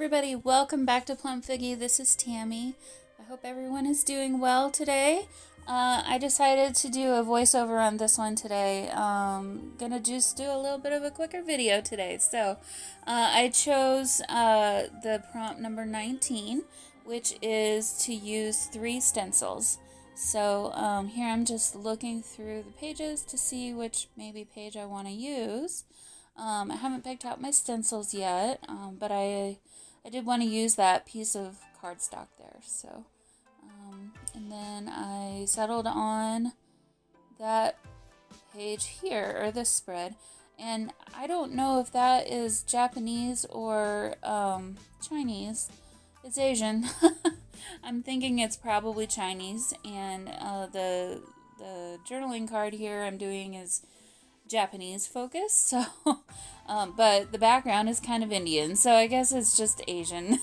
everybody, welcome back to Plum Figgy. This is Tammy. I hope everyone is doing well today. I decided to do a voiceover on this one today. Gonna just do a little bit of a quicker video today. So I chose the prompt number 19, which is to use 3 stencils. So here I'm just looking through the pages to see which maybe page I want to use. I haven't picked out my stencils yet, but I did want to use that piece of cardstock there. So, and then I settled on that page here, or this spread. And I don't know if that is Japanese or Chinese. It's Asian. I'm thinking it's probably Chinese. And the journaling card here I'm doing is Japanese focus, so but the background is kind of Indian, so I guess it's just Asian.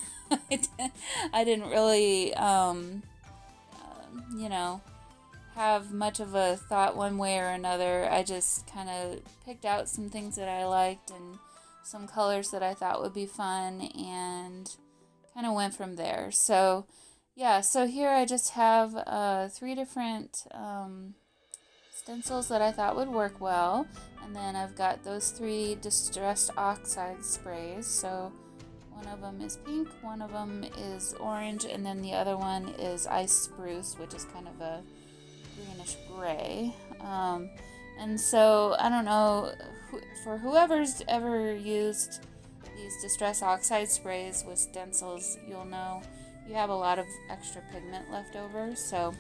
I didn't really have much of a thought one way or another. I just kind of picked out some things that I liked and some colors that I thought would be fun and kind of went from there. So yeah, so here I just have 3 different stencils that I thought would work well, and then I've got those 3 distressed oxide sprays. So one of them is pink, one of them is orange, and then the other one is ice spruce, which is kind of a greenish gray. And so I don't know, for whoever's ever used these distress oxide sprays with stencils, you'll know you have a lot of extra pigment left over. So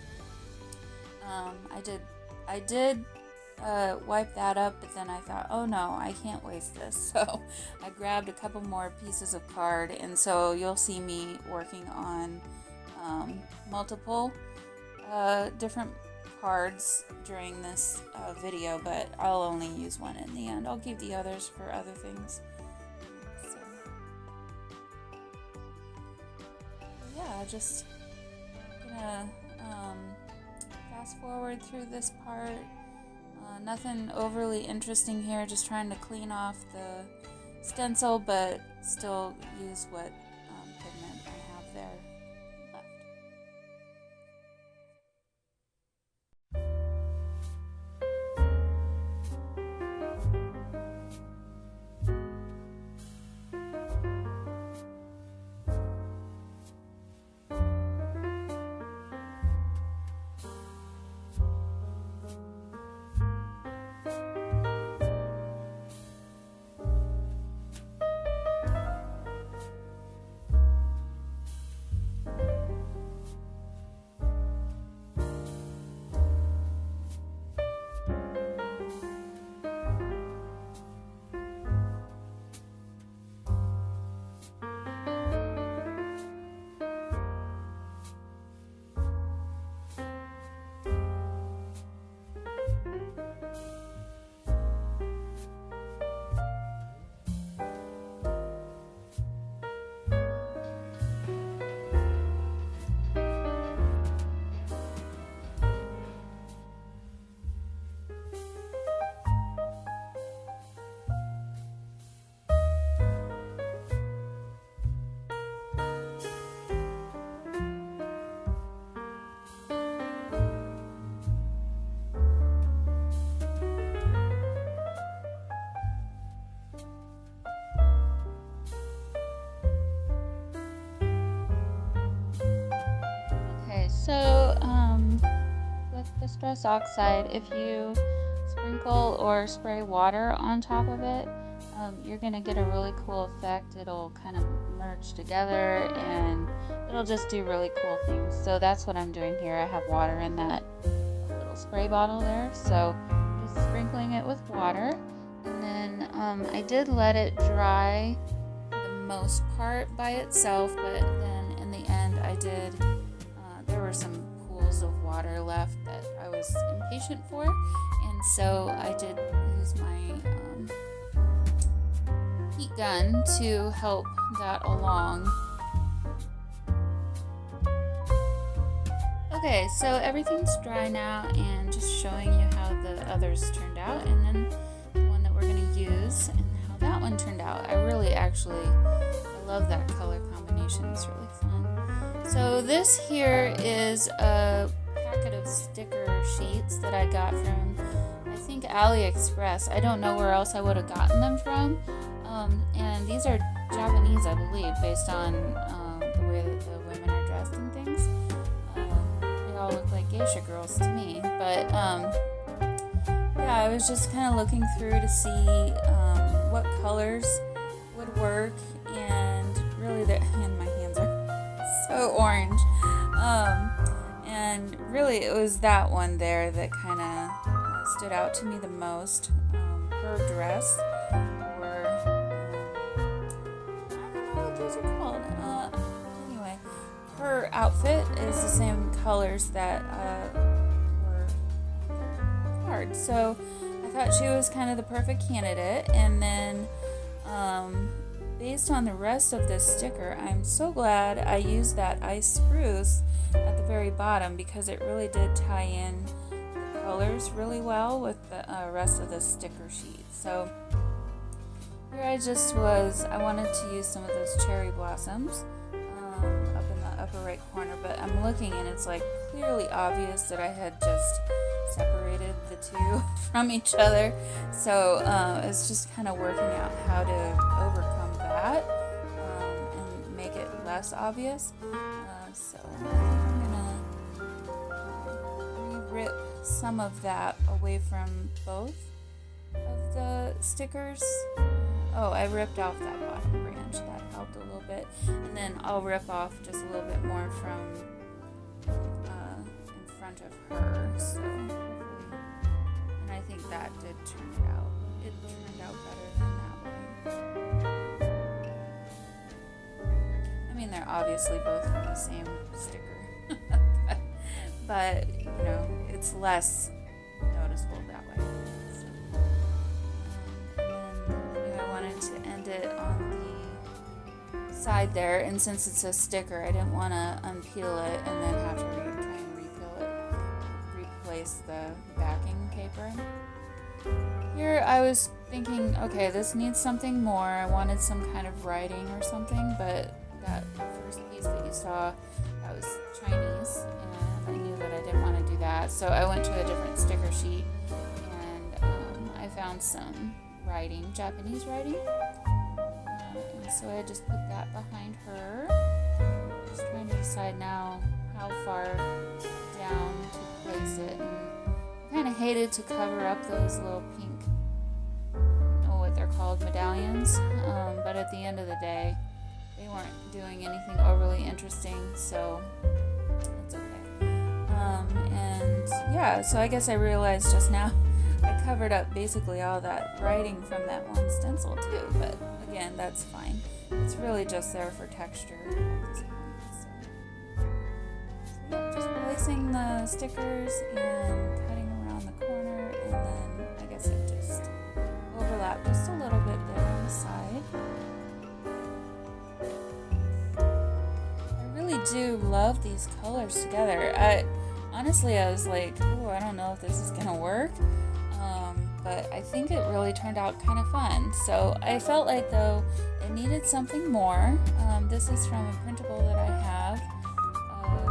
I did wipe that up, but then I thought, oh no, I can't waste this. So I grabbed a couple more pieces of card, and so you'll see me working on multiple different cards during this video, but I'll only use one in the end. I'll keep the others for other things. So yeah, just gonna fast forward through this part. Nothing overly interesting here, just trying to clean off the stencil, but still use what pigment I have there left. So with distress oxide, if you sprinkle or spray water on top of it, you're going to get a really cool effect. It'll kind of merge together and it'll just do really cool things. So that's what I'm doing here. I have water in that little spray bottle there, so I'm just sprinkling it with water. And then I did let it dry for the most part by itself, but then in the end I did there were some pools of water left that I was impatient for, and so I did use my heat gun to help that along. Okay, so everything's dry now, and just showing you how the others turned out, and then the one that we're going to use and how that one turned out. I really actually love that color combination. It's really fun. So this here is a packet of sticker sheets that I got from, I think, AliExpress. I don't know where else I would have gotten them from. And these are Japanese, I believe, based on the way that the women are dressed and things. They all look like geisha girls to me. But yeah, I was just kind of looking through to see what colors would work, and really, and my hands are so orange. And really, it was that one there that kind of stood out to me the most. Her dress, or I don't know what those are called. Anyway, her outfit is the same colors that were hard. So I thought she was kind of the perfect candidate. And then based on the rest of this sticker, I'm so glad I used that ice spruce at the very bottom, because it really did tie in the colors really well with the rest of the sticker sheet. So here I wanted to use some of those cherry blossoms up in the upper right corner, but I'm looking and it's like clearly obvious that I had just separated the two from each other. So it's just kind of working out how to overcome that and make it less obvious. So I'm gonna rip some of that away from both of the stickers. Oh, I ripped off that bottom branch. That helped a little bit. And then I'll rip off just a little bit more from in front of her. So hopefully, and I think that did turn it out. It turned out better than that way. I mean, they're obviously both from the same sticker. but, you know, it's less noticeable that way. So, and then I wanted to end it on the side there, and since it's a sticker, I didn't want to unpeel it and then have to try and repeel it, replace the backing paper. Here I was thinking, okay, this needs something more. I wanted some kind of writing or something, but that first piece that you saw, that was Chinese, and I knew that I didn't want to do that, so I went to a different sticker sheet, and I found some writing, Japanese writing, and so I just put that behind her. Just trying to decide now how far down to place it, and I kind of hated to cover up those little pink, I don't know what they're called, medallions, but at the end of the day, they weren't doing anything overly interesting, so it's okay. And yeah, so I guess I realized just now I covered up basically all that writing from that one stencil too, but again, that's fine. It's really just there for texture at this point. So yeah, just placing the stickers and cutting around the corner, and then I guess it just overlapped just a little bit there on the side. Do love these colors together. Honestly, I was like, oh, I don't know if this is gonna work, but I think it really turned out kind of fun. So I felt like, though, it needed something more. This is from a printable that I have, and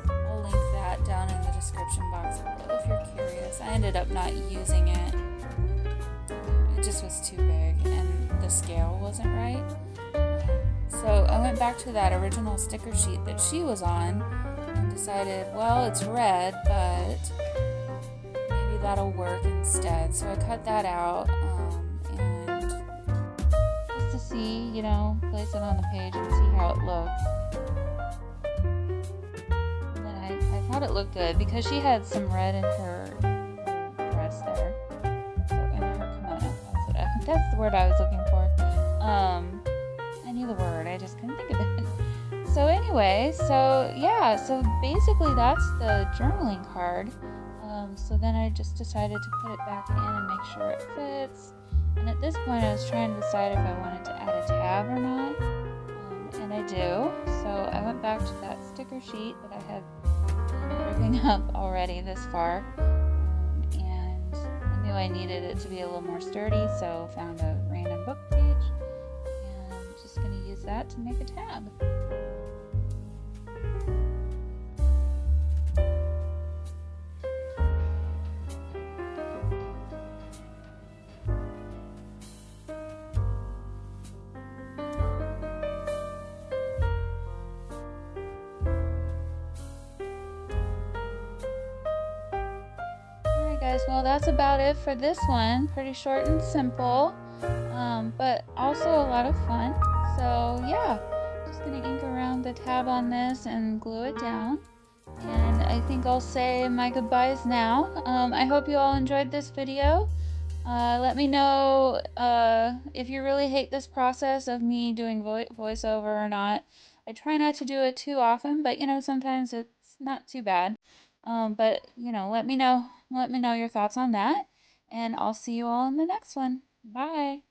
I'll link that down in the description box below if you're curious. I ended up not using it. It just was too big and the scale wasn't right. So I went back to that original sticker sheet that she was on and decided, well, it's red, but maybe that'll work instead. So I cut that out, and just to see, you know, place it on the page and see how it looked. And I thought it looked good because she had some red in her dress there. So in her kimono. That's the word I was looking for. I knew the word, I just couldn't think of it. So anyway, so basically that's the journaling card. So then I just decided to put it back in and make sure it fits. And at this point I was trying to decide if I wanted to add a tab or not. And I do. So I went back to that sticker sheet that I had been ripping up already this far. And I knew I needed it to be a little more sturdy, so found a random book page. that to make a tab. Guys, well, that's about it for this one. Pretty short and simple, but also a lot of fun. So yeah, just gonna ink around the tab on this and glue it down. And I think I'll say my goodbyes now. I hope you all enjoyed this video. Let me know if you really hate this process of me doing voiceover or not. I try not to do it too often, but you know, sometimes it's not too bad. But you know, let me know your thoughts on that, and I'll see you all in the next one. Bye.